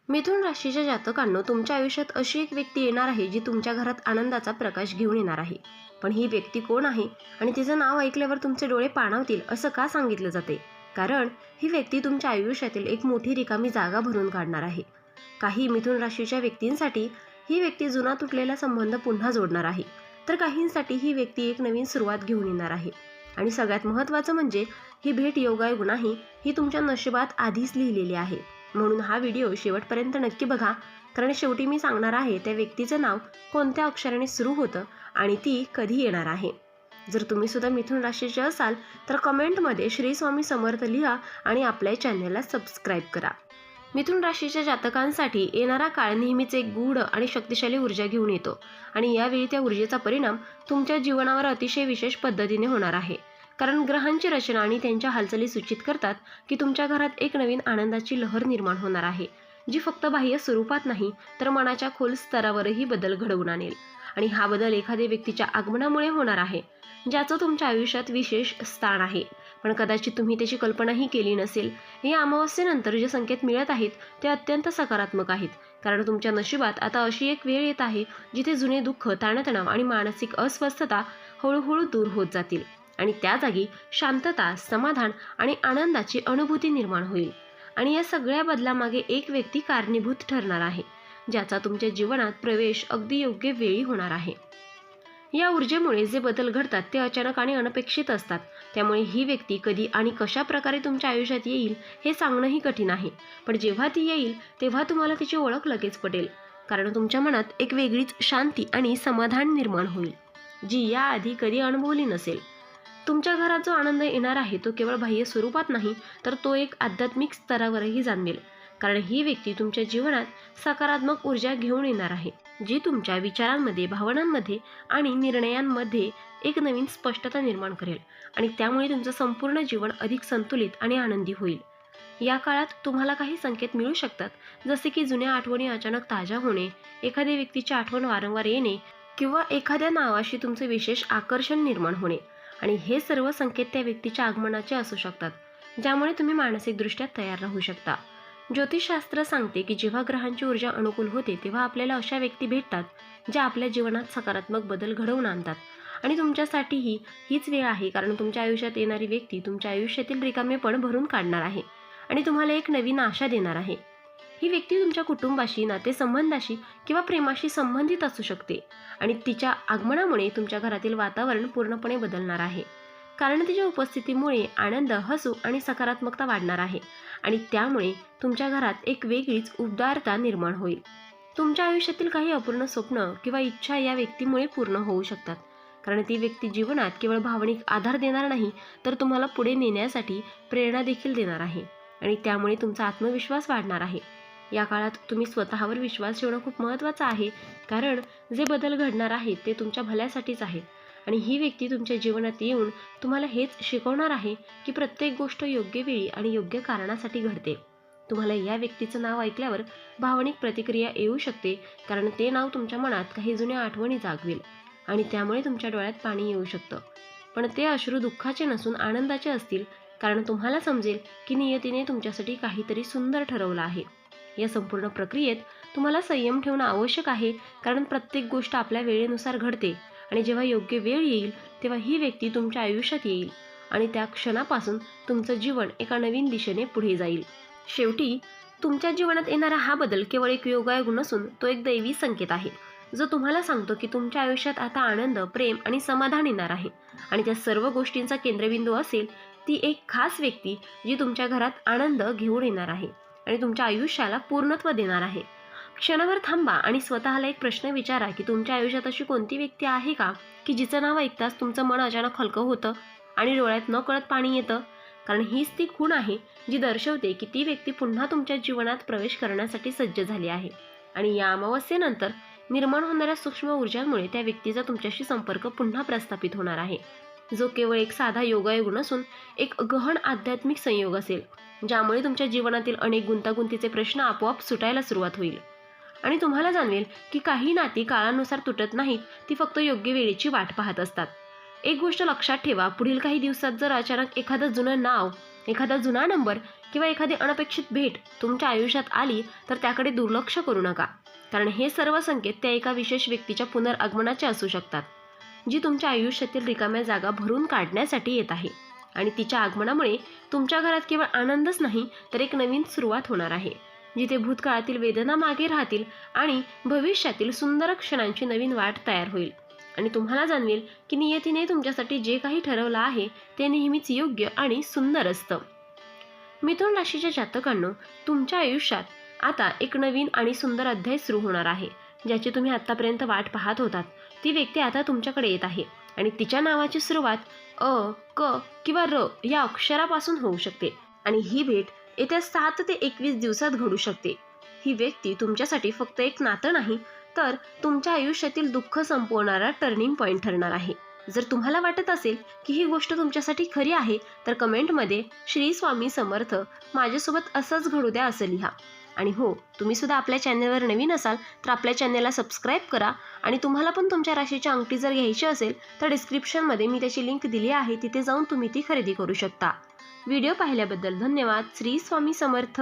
मिथुन राशीच्या जातकांनो, तुमच्या आयुष्यात अशी एक व्यक्ती येणार आहे जी तुमच्या घरात आनंदाचा प्रकाश घेऊन येणार आहे. पण ही व्यक्ती कोण आहे आणि तिचं नाव ऐकल्यावर तुमचे डोळे पाणावतील असं का सांगितलं जाते? कारण ही व्यक्ती तुमच्या आयुष्यातील एक मोठी रिकामी जागा भरून काढणार आहे. काही मिथुन राशीच्या व्यक्तींसाठी ही व्यक्ती जुना तुटलेला संबंध पुन्हा जोडणार आहे, तर काहींसाठी ही व्यक्ती एक नवीन सुरुवात घेऊन येणार आहे. आणि सगळ्यात महत्त्वाचं म्हणजे ही भेट योगायोग नाही, ही तुमच्या नशिबात आधीच लिहिलेली आहे. म्हणून हा व्हिडिओ शेवटपर्यंत नक्की बघा, कारण शेवटी मी सांगणार आहे त्या व्यक्तीचं नाव कोणत्या अक्षराने सुरू होतं आणि ती कधी येणार आहे. जर तुम्ही सुद्धा मिथुन राशीचे असाल तर कमेंटमध्ये श्री स्वामी समर्थ लिहा आणि आपल्या चॅनलला सबस्क्राईब करा. मिथुन राशीच्या जातकांसाठी येणारा काळ नेहमीच एक गूढ आणि शक्तिशाली ऊर्जा घेऊन येतो आणि यावेळी त्या ऊर्जेचा परिणाम तुमच्या जीवनावर अतिशय विशेष पद्धतीने होणार आहे. कारण ग्रहांची रचना आणि त्यांच्या हालचाली सूचित करतात की तुमच्या घरात एक नवीन आनंदाची लहर निर्माण होणार आहे, जी फक्त बाह्य स्वरूपात नाही तर मनाच्या खोल स्तरावरही बदल घडवून आणेल. आणि हा बदल एखाद्या व्यक्तीच्या आगमनामुळे होणार आहे, ज्याचं तुमच्या आयुष्यात विशेष स्थान आहे, पण कदाचित तुम्ही त्याची कल्पनाही केली नसेल. या अमावस्येनंतर जे संकेत मिळत आहेत ते अत्यंत सकारात्मक आहेत, कारण तुमच्या नशिबात आता अशी एक वेळ येत आहे जिथे जुने दुःख, ताणतणाव आणि मानसिक अस्वस्थता हळूहळू दूर होत जातील आणि त्या जागी शांतता, समाधान आणि आनंदाची अनुभूती निर्माण होईल. आणि या सगळ्या बदलामागे एक व्यक्ती कारणीभूत ठरणार आहे, ज्याचा तुमच्या जीवनात प्रवेश अगदी योग्य वेळी होणार आहे. या ऊर्जेमुळे जे बदल घडतात ते अचानक आणि अनपेक्षित असतात, त्यामुळे ही व्यक्ती कधी आणि कशा प्रकारे तुमच्या आयुष्यात येईल हे सांगणंही कठीण आहे. पण जेव्हा ती येईल तेव्हा तुम्हाला तिची ओळख लगेच पटेल, कारण तुमच्या मनात एक वेगळीच शांती आणि समाधान निर्माण होईल, जी याआधी कधी अनुभवली नसेल. तुमच्या घरात जो आनंद येणार आहे तो केवळ बाह्य स्वरूपात नाही, तर तो एक आध्यात्मिक स्तरावरही जाणवेल. कारण ही व्यक्ती तुमच्या जीवनात सकारात्मक ऊर्जा घेऊन येणार आहे, जी तुमच्या विचारांमध्ये, भावनांमध्ये आणि निर्णयांमध्ये एक नवीन स्पष्टता निर्माण करेल आणि त्यामुळे तुमचं संपूर्ण जीवन अधिक संतुलित आणि आनंदी होईल. या काळात तुम्हाला काही संकेत मिळू शकतात, जसे की जुन्या आठवणी अचानक ताज्या होणे, एखाद्या व्यक्तीची आठवण वारंवार येणे किंवा एखाद्या नावाशी तुमचे विशेष आकर्षण निर्माण होणे. आणि हे सर्व संकेत त्या व्यक्तीच्या आगमनाचे असू शकतात, ज्यामुळे तुम्ही मानसिकदृष्ट्या तयार राहू शकता. ज्योतिषशास्त्र सांगते की जेव्हा ग्रहांची ऊर्जा अनुकूल होते तेव्हा आपल्याला अशा व्यक्ती भेटतात ज्या आपल्या जीवनात सकारात्मक बदल घडवून आणतात. आणि तुमच्यासाठीही हीच वेळ आहे, कारण तुमच्या आयुष्यात येणारी व्यक्ती तुमच्या आयुष्यातील रिकामेपण भरून काढणार आहे आणि तुम्हाला एक नवीन आशा देणार आहे. ही व्यक्ती तुमच्या कुटुंबाशी, नातेसंबंधाशी किंवा प्रेमाशी संबंधित असू शकते आणि तिच्या आगमनामुळे तुमच्या घरातील वातावरण पूर्णपणे बदलणार आहे. कारण तिच्या उपस्थितीमुळे आनंद, हसू आणि सकारात्मकता वाढणार आहे आणि त्यामुळे तुमच्या घरात एक वेगळीच उबदारता निर्माण होईल. तुमच्या आयुष्यातील काही अपूर्ण स्वप्न किंवा इच्छा या व्यक्तीमुळे पूर्ण होऊ शकतात, कारण ती व्यक्ती जीवनात केवळ भावनिक आधार देणार नाही, तर तुम्हाला पुढे नेण्यासाठी प्रेरणा देखील देणार आहे आणि त्यामुळे तुमचा आत्मविश्वास वाढणार आहे. या काळात तुम्ही स्वतःवर विश्वास ठेवणं खूप महत्त्वाचं आहे, कारण जे बदल घडणार आहेत ते तुमच्या भल्यासाठीच आहेत. आणि ही व्यक्ती तुमच्या जीवनात येऊन तुम्हाला हेच शिकवणार आहे की प्रत्येक गोष्ट योग्य वेळी आणि योग्य कारणासाठी घडते. तुम्हाला या व्यक्तीचं नाव ऐकल्यावर भावनिक प्रतिक्रिया येऊ शकते, कारण ते नाव तुमच्या मनात काही जुन्या आठवणी जागवेल आणि त्यामुळे तुमच्या डोळ्यात पाणी येऊ शकतं. पण ते अश्रू दुःखाचे नसून आनंदाचे असतील, कारण तुम्हाला समजेल की नियतीने तुमच्यासाठी काहीतरी सुंदर ठरवलं आहे. या संपूर्ण प्रक्रियेत तुम्हाला संयम ठेवणं आवश्यक आहे, कारण प्रत्येक गोष्ट आपल्या वेळेनुसार घडते आणि जेव्हा योग्य वेळ येईल तेव्हा ही व्यक्ती तुमच्या आयुष्यात येईल आणि त्या क्षणापासून तुमचं जीवन एका नवीन दिशेने पुढे जाईल. शेवटी तुमच्या जीवनात येणारा हा बदल केवळ एक योगायोग नसून तो एक दैवी संकेत आहे, जो तुम्हाला सांगतो की तुमच्या आयुष्यात आता आनंद, प्रेम आणि समाधान येणार आहे. आणि त्या सर्व गोष्टींचा केंद्रबिंदू असेल ती एक खास व्यक्ती, जी तुमच्या घरात आनंद घेऊन येणार आहे आणि तुमच्या आयुष्याला पूर्णत्व देणार आहे. क्षणभर थांबा आणि स्वतःला एक प्रश्न विचारा की तुमच्या आयुष्यात अशी कोणती व्यक्ती आहे का की जिचं नाव ऐकताच तुमचं मन अचानक हलकं होतं आणि डोळ्यात न कळत पाणी येतं. कारण हीच ती खूण आहे जी दर्शवते की ती व्यक्ती पुन्हा तुमच्या जीवनात प्रवेश करण्यासाठी सज्ज झाली आहे. आणि या अमावस्येनंतर निर्माण होणाऱ्या सूक्ष्म ऊर्जांमुळे त्या व्यक्तीचा तुमच्याशी संपर्क पुन्हा प्रस्थापित होणार आहे, जो केवळ एक साधा योगायोग नसून एक गहन आध्यात्मिक संयोग असेल, ज्यामुळे तुमच्या जीवनातील अनेक गुंतागुंतीचे प्रश्न आपोआप सुटायला सुरुवात होईल. आणि तुम्हाला जाणवेल की काही नाती काळानुसार तुटत नाहीत, ती फक्त योग्य वेळेची वाट पाहत असतात. एक गोष्ट लक्षात ठेवा, पुढील काही दिवसात जर अचानक एखादं जुनं नाव, एखादा जुना नंबर किंवा एखादी अनपेक्षित भेट तुमच्या आयुष्यात आली तर त्याकडे दुर्लक्ष करू नका, कारण हे सर्व संकेत त्या एका विशेष व्यक्तीच्या पुनरागमनाचे असू शकतात, जी तुमच्या आयुष्यातील रिकाम्या जागा भरून काढण्यासाठी येत आहे. आणि तिच्या आगमनामुळे तुमच्या घरात केवळ आनंदच नाही तर एक नवीन सुरुवात होणार आहे, जिथे भूतकाळातील वेदना मागे राहतील आणि भविष्यातील सुंदर क्षणांची नवीन वाट तयार होईल. आणि तुम्हाला जाणवेल की नियतीने तुमच्यासाठी जे काही ठरवलं आहे ते नेहमीच योग्य आणि सुंदर असतं. मिथुन राशीच्या जातकांनो, तुमच्या आयुष्यात आता एक नवीन आणि सुंदर अध्याय सुरू होणार आहे, ज्याची तुम्ही आत्तापर्यंत वाट पाहत होतात. ती व्यक्ती आता तुमच्याकडे येत आहे आणि तिच्या नावाची सुरुवात अ, क किंवा र या अक्षरापासून होऊ शकते. आणि ही भेट येत्या 7 ते 21 दिवसात घडू शकते. ही व्यक्ती तुमच्यासाठी फक्त एक नातं नाही, तर तुमच्या आयुष्यातील दुःख संपवणारा टर्निंग पॉईंट ठरणार आहे. जर तुम्हाला वाटत असेल की ही गोष्ट तुमच्यासाठी खरी आहे, तर कमेंटमध्ये श्री स्वामी समर्थ माझ्यासोबत असंच घडू द्या असं लिहा. आणि हो, तुम्ही सुद्धा आपल्या चॅनलवर नवीन असाल तर आपल्या चॅनलला सबस्क्राईब करा. आणि तुम्हाला पण तुमच्या राशीची अंगठी जर घ्यायची असेल तर डिस्क्रिप्शनमध्ये मी त्याची लिंक दिली आहे, तिथे जाऊन तुम्ही ती खरेदी करू शकता. व्हिडिओ पाहिल्याबद्दल धन्यवाद. श्री स्वामी समर्थ.